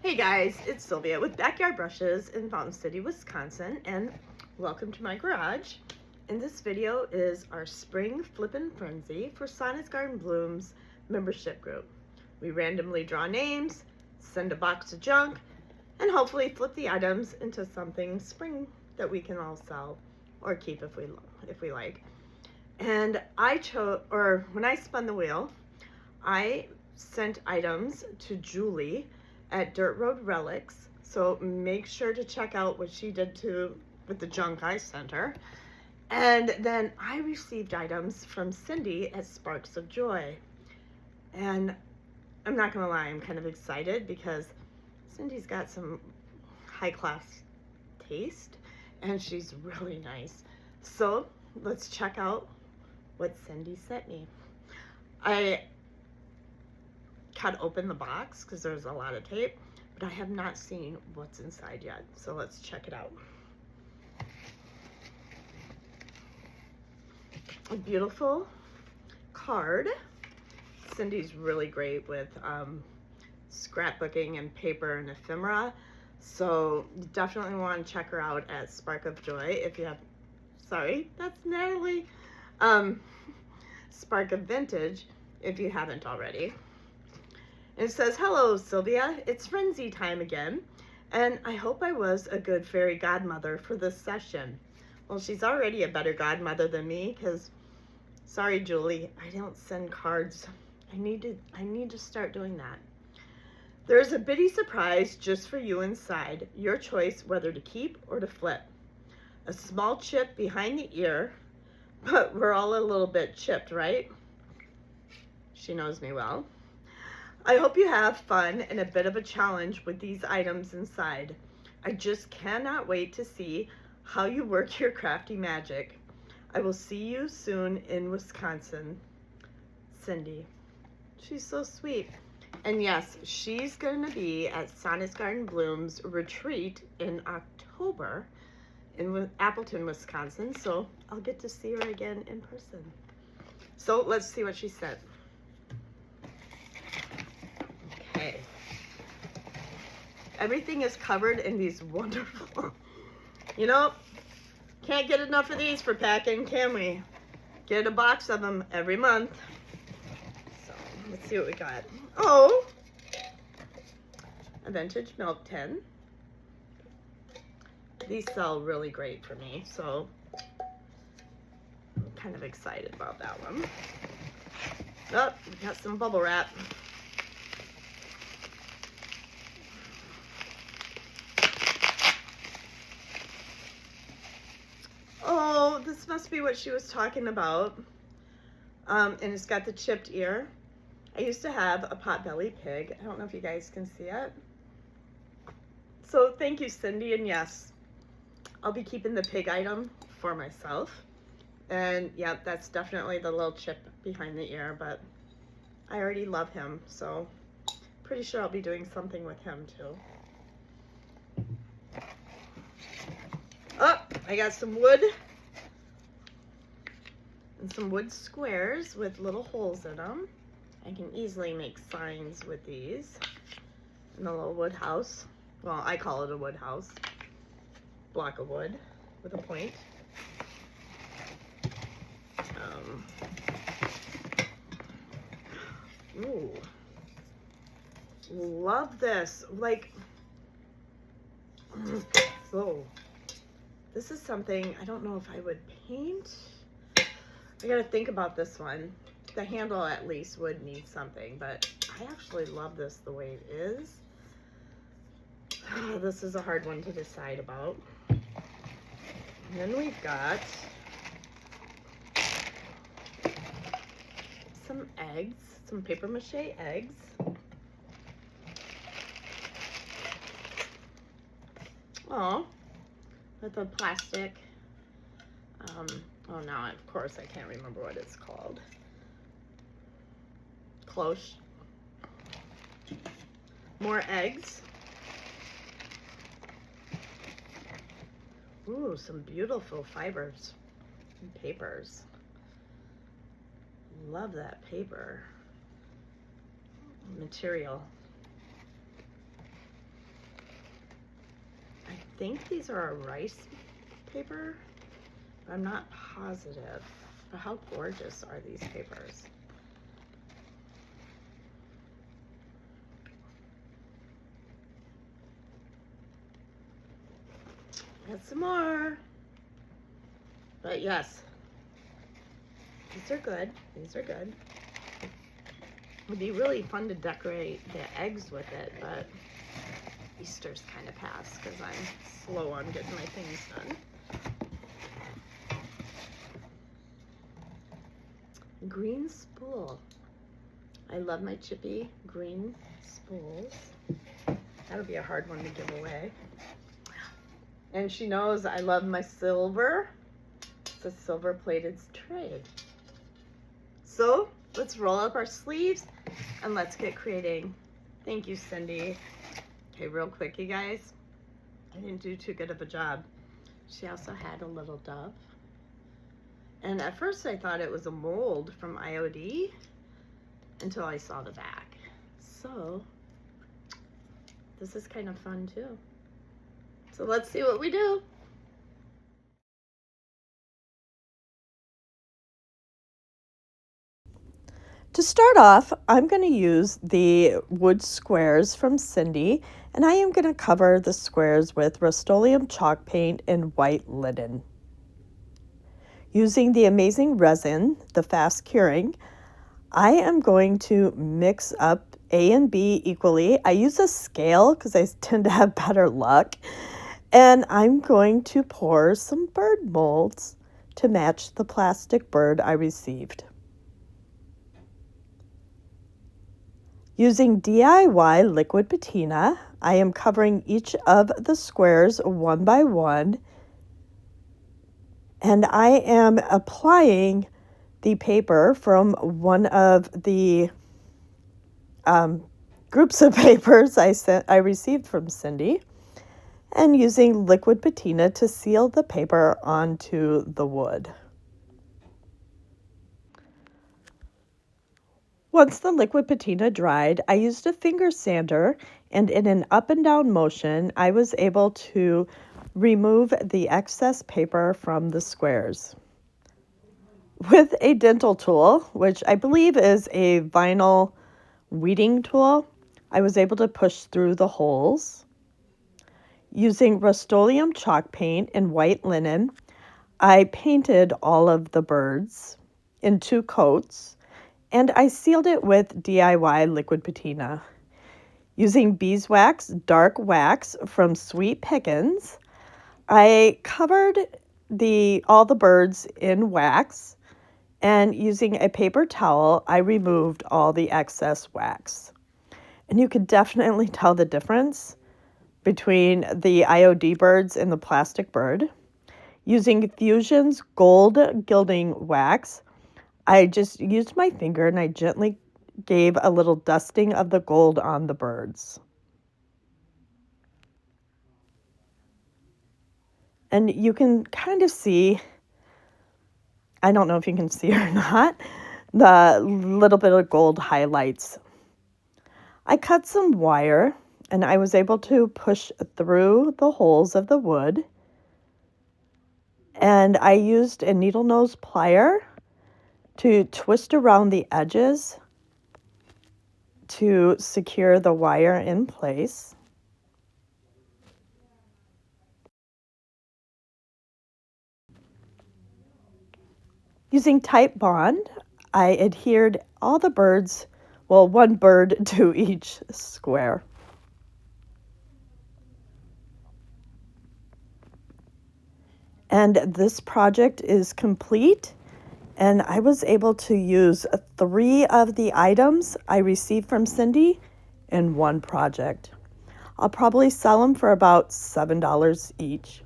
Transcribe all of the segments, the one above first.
Hey guys, it's Sylvia with Backyard Brushes in Fountain City, Wisconsin, and welcome to my garage. And this video is our Spring Flippin' Frenzy for Sonnet's Garden Blooms membership group. We randomly draw names, send a box of junk, and hopefully flip the items into something spring that we can all sell or keep if we like. And when I spun the wheel, I sent items to Julie at Dirt Road Relics, so make sure to check out what she did with the junk I sent her. And then I received items from Cindy at Sparks of Joy, and I'm not gonna lie, I'm kind of excited because Cindy's got some high-class taste and she's really nice. So let's check out what Cindy sent me. I cut open the box because there's a lot of tape, but I have not seen what's inside yet, so let's check it out. A beautiful card. Cindy's really great with scrapbooking and paper and ephemera, so you definitely want to check her out at Spark of Joy if you have, sorry, that's Natalie, Spark of Vintage if you haven't already. It says, "Hello, Sylvia. It's frenzy time again, and I hope I was a good fairy godmother for this session." Well, she's already a better godmother than me because, sorry, Julie, I don't send cards. I need to start doing that. There's a bitty surprise just for you inside. Your choice whether to keep or to flip. A small chip behind the ear, but we're all a little bit chipped, right? She knows me well. I hope you have fun and a bit of a challenge with these items inside. I just cannot wait to see how you work your crafty magic. I will see you soon in Wisconsin. Cindy. She's so sweet. And yes, she's going to be at Sonnet's Garden Blooms retreat in October in Appleton, Wisconsin, so I'll get to see her again in person. So let's see what she said. Okay. Everything is covered in these wonderful, can't get enough of these for packing, can we? Get a box of them every month. So let's see what we got. Oh, a vintage milk tin. These sell really great for me, so I'm kind of excited about that one. Oh, we got some bubble wrap. Oh, this must be what she was talking about. And it's got the chipped ear. I used to have a potbelly pig. I don't know if you guys can see it. So thank you, Cindy, and yes, I'll be keeping the pig item for myself. And yeah, that's definitely the little chip behind the ear, but I already love him, so pretty sure I'll be doing something with him too. Oh, I got some wood and some wood squares with little holes in them. I can easily make signs with these. And a little wood house. Well, I call it a wood house. Block of wood with a point. Ooh. Love this. Like, oh. This is something, I don't know if I would paint. I gotta think about this one. The handle at least would need something, but I actually love this the way it is. This is a hard one to decide about. And then we've got some eggs, some paper mache eggs. Oh. With a plastic, oh now of course I can't remember what it's called. Cloche. More eggs. Ooh, some beautiful fibers and papers. Love that paper material. think these are a rice paper. I'm not positive. But how gorgeous are these papers? Got some more. But yes, these are good. These are good. It'd be really fun to decorate the eggs with it, but Easter's kind of past because I'm slow on getting my things done. Green spool. I love my chippy green spools. That'll be a hard one to give away. And she knows I love my silver. It's a silver plated tray. So let's roll up our sleeves and let's get creating. Thank you, Cindy. Okay, real quick, you guys. I didn't do too good of a job. She also had a little dove. And at first I thought it was a mold from IOD until I saw the back. So this is kind of fun too. So let's see what we do. To start off, I'm going to use the wood squares from Cindy, and I am going to cover the squares with Rust-Oleum chalk paint and white linen. Using the amazing resin, the fast curing, I am going to mix up A and B equally. I use a scale because I tend to have better luck. And I'm going to pour some bird molds to match the plastic bird I received. Using DIY liquid patina, I am covering each of the squares one by one, and I am applying the paper from one of the groups of papers I received from Cindy, and using liquid patina to seal the paper onto the wood. Once the liquid patina dried, I used a finger sander, and in an up and down motion, I was able to remove the excess paper from the squares. With a dental tool, which I believe is a vinyl weeding tool, I was able to push through the holes. Using Rust-Oleum chalk paint and white linen, I painted all of the birds in 2 coats, and I sealed it with DIY liquid patina. Using beeswax dark wax from Sweet Pickins, I covered all the birds in wax, and using a paper towel, I removed all the excess wax. And you could definitely tell the difference between the IOD birds and the plastic bird. Using Fusion's gold gilding wax, I just used my finger and I gently gave a little dusting of the gold on the birds. And you can kind of see, I don't know if you can see or not, the little bit of gold highlights. I cut some wire and I was able to push through the holes of the wood. And I used a needle nose plier to twist around the edges to secure the wire in place. Using Type Bond, I adhered all the birds, well, one bird to each square. And this project is complete, and I was able to use 3 of the items I received from Cindy in one project. I'll probably sell them for about $7 each.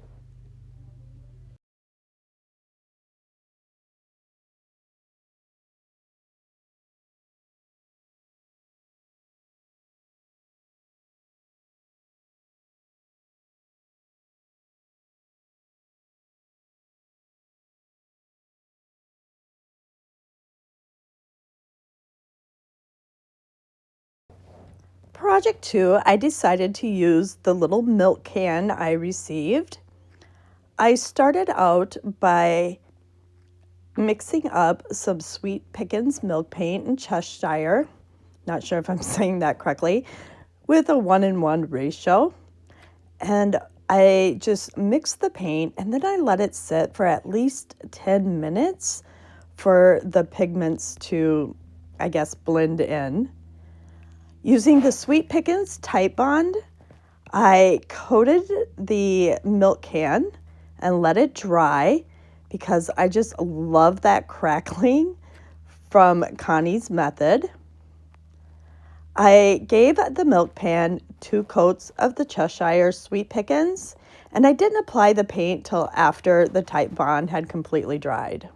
project 2, I decided to use the little milk can I received. I started out by mixing up some Sweet Pickens milk paint and Cheshire, not sure if I'm saying that correctly, with a 1:1 ratio. And I just mixed the paint and then I let it sit for at least 10 minutes for the pigments to, I guess, blend in. Using the Sweet Pickens Type Bond, I coated the milk can and let it dry because I just love that crackling from Connie's method. I gave the milk pan 2 coats of the Cheshire Sweet Pickens, and I didn't apply the paint till after the Type Bond had completely dried.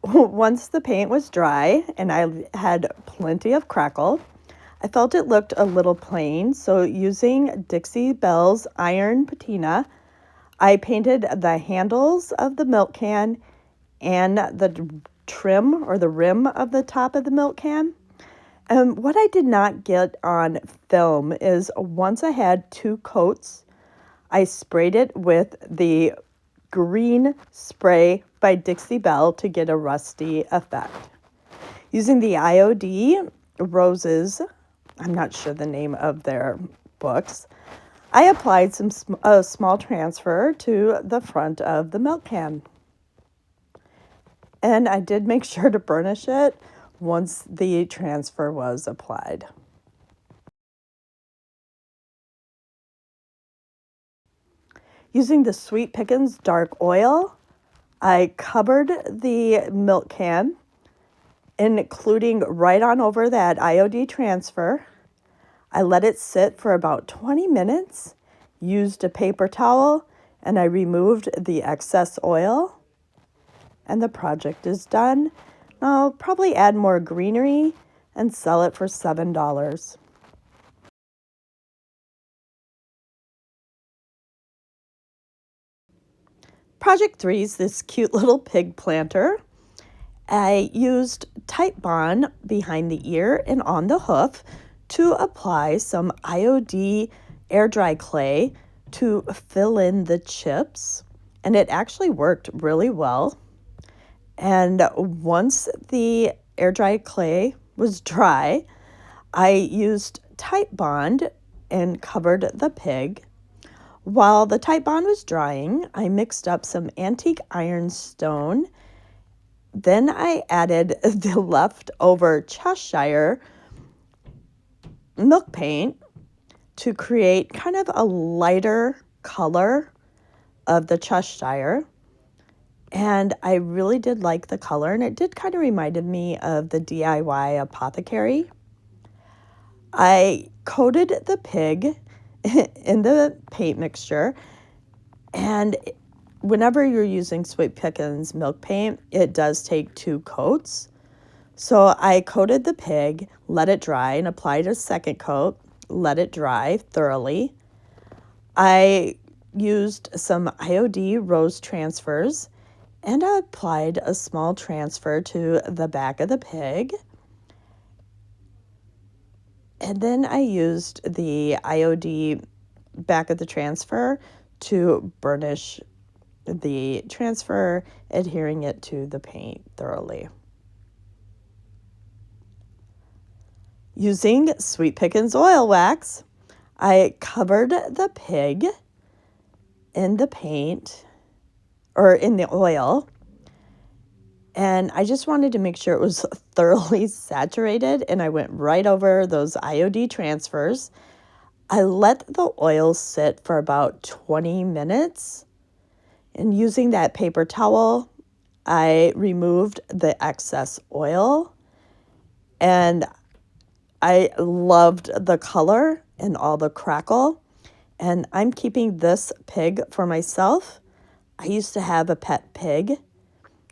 Once the paint was dry and I had plenty of crackle, I felt it looked a little plain, so using Dixie Belle's iron patina, I painted the handles of the milk can and the trim or the rim of the top of the milk can. And what I did not get on film is once I had 2 coats, I sprayed it with the green spray by Dixie Belle to get a rusty effect. Using the IOD roses, I'm not sure the name of their books, I applied a small transfer to the front of the milk can. And I did make sure to burnish it once the transfer was applied. Using the Sweet Pickens dark oil, I covered the milk can, including right on over that IOD transfer. I let it sit for about 20 minutes, used a paper towel, and I removed the excess oil. And the project is done. I'll probably add more greenery and sell it for $7. Project 3 is this cute little pig planter. I used Type Bond behind the ear and on the hoof to apply some IOD air dry clay to fill in the chips, and it actually worked really well. And once the air dry clay was dry, I used Type Bond and covered the pig. While the Type Bond was drying, I mixed up some antique ironstone. Then I added the leftover Cheshire milk paint to create kind of a lighter color of the Cheshire. And I really did like the color, and it did kind of reminded me of the DIY apothecary. I coated the pig in the paint mixture, and whenever you're using Sweet Pickens milk paint, it does take 2 coats. So I coated the pig, let it dry, and applied a second coat, let it dry thoroughly. I used some IOD rose transfers, and I applied a small transfer to the back of the pig. And then I used the IOD back of the transfer to burnish the transfer, adhering it to the paint thoroughly. Using Sweet Pickens oil wax, I covered the pig in the paint, or in the oil, and I just wanted to make sure it was thoroughly saturated, and I went right over those IOD transfers. I let the oil sit for about 20 minutes, and using that paper towel, I removed the excess oil, and I loved the color and all the crackle, and I'm keeping this pig for myself. I used to have a pet pig,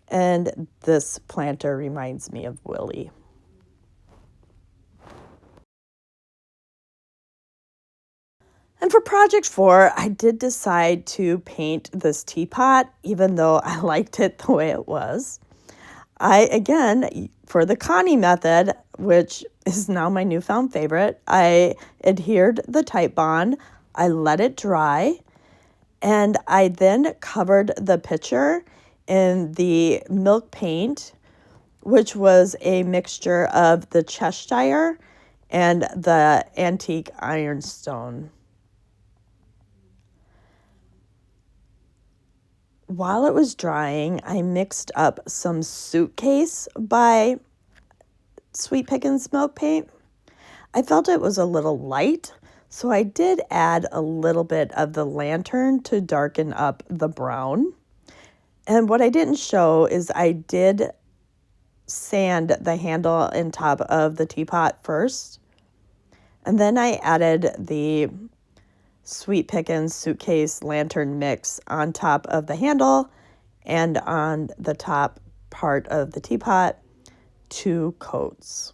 and this planter reminds me of Willie. And for project 4, I did decide to paint this teapot, even though I liked it the way it was. Again, for the Connie method, which is now my newfound favorite, I adhered the type bond, I let it dry, and I then covered the pitcher in the milk paint, which was a mixture of the Cheshire and the antique ironstone. While it was drying, I mixed up some Suitcase by Sweet Pickins Milk Paint. I felt it was a little light, so I did add a little bit of the Lantern to darken up the brown. And what I didn't show is I did sand the handle and top of the teapot first, and then I added the Sweet Pickins Suitcase Lantern mix on top of the handle and on the top part of the teapot, 2 coats.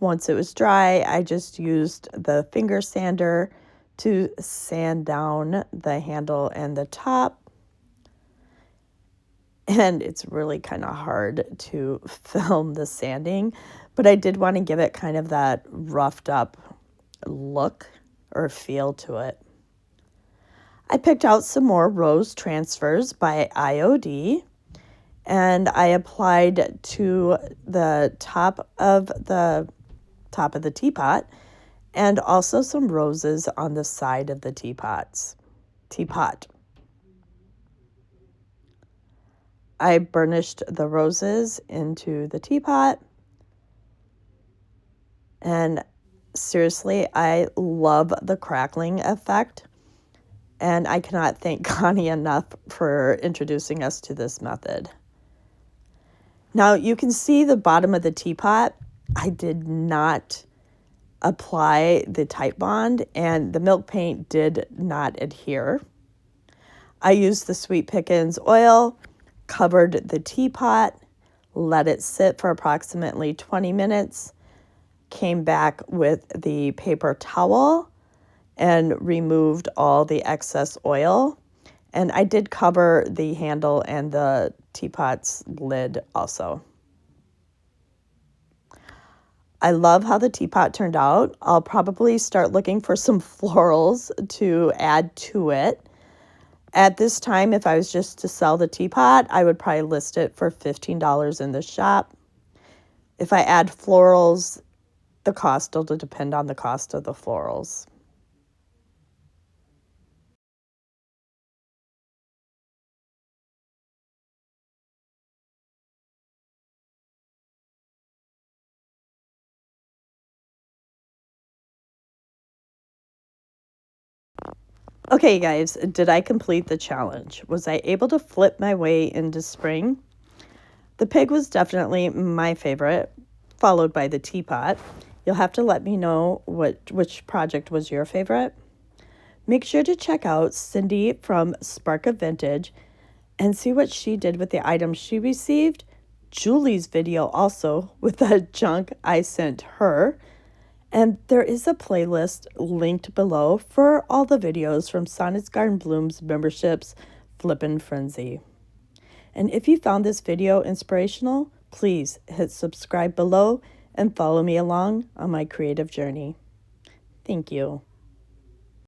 Once it was dry, I just used the finger sander to sand down the handle and the top. And it's really kind of hard to film the sanding, but I did want to give it kind of that roughed up look or feel to it. I picked out some more rose transfers by IOD, and I applied to the top of the teapot and also some roses on the side of the teapot. I burnished the roses into the teapot, and seriously, I love the crackling effect, and I cannot thank Connie enough for introducing us to this method. Now you can see the bottom of the teapot. I did not apply the type bond, and the milk paint did not adhere. I used the Sweet Pickins oil, covered the teapot, let it sit for approximately 20 minutes, came back with the paper towel and removed all the excess oil. And I did cover the handle and the teapot's lid also. I love how the teapot turned out. I'll probably start looking for some florals to add to it. At this time, if I was just to sell the teapot, I would probably list it for $15 in the shop. If I add florals, the cost will depend on the cost of the florals. Okay, guys, did I complete the challenge? Was I able to flip my way into spring? The pig was definitely my favorite, followed by the teapot. You'll have to let me know which project was your favorite. Make sure to check out Cindy from Spark of Vintage and see what she did with the items she received. Julie's video also with the junk I sent her. And there is a playlist linked below for all the videos from Sonnet's Garden Blooms memberships Flippin' Frenzy. And if you found this video inspirational, please hit subscribe below and follow me along on my creative journey. Thank you.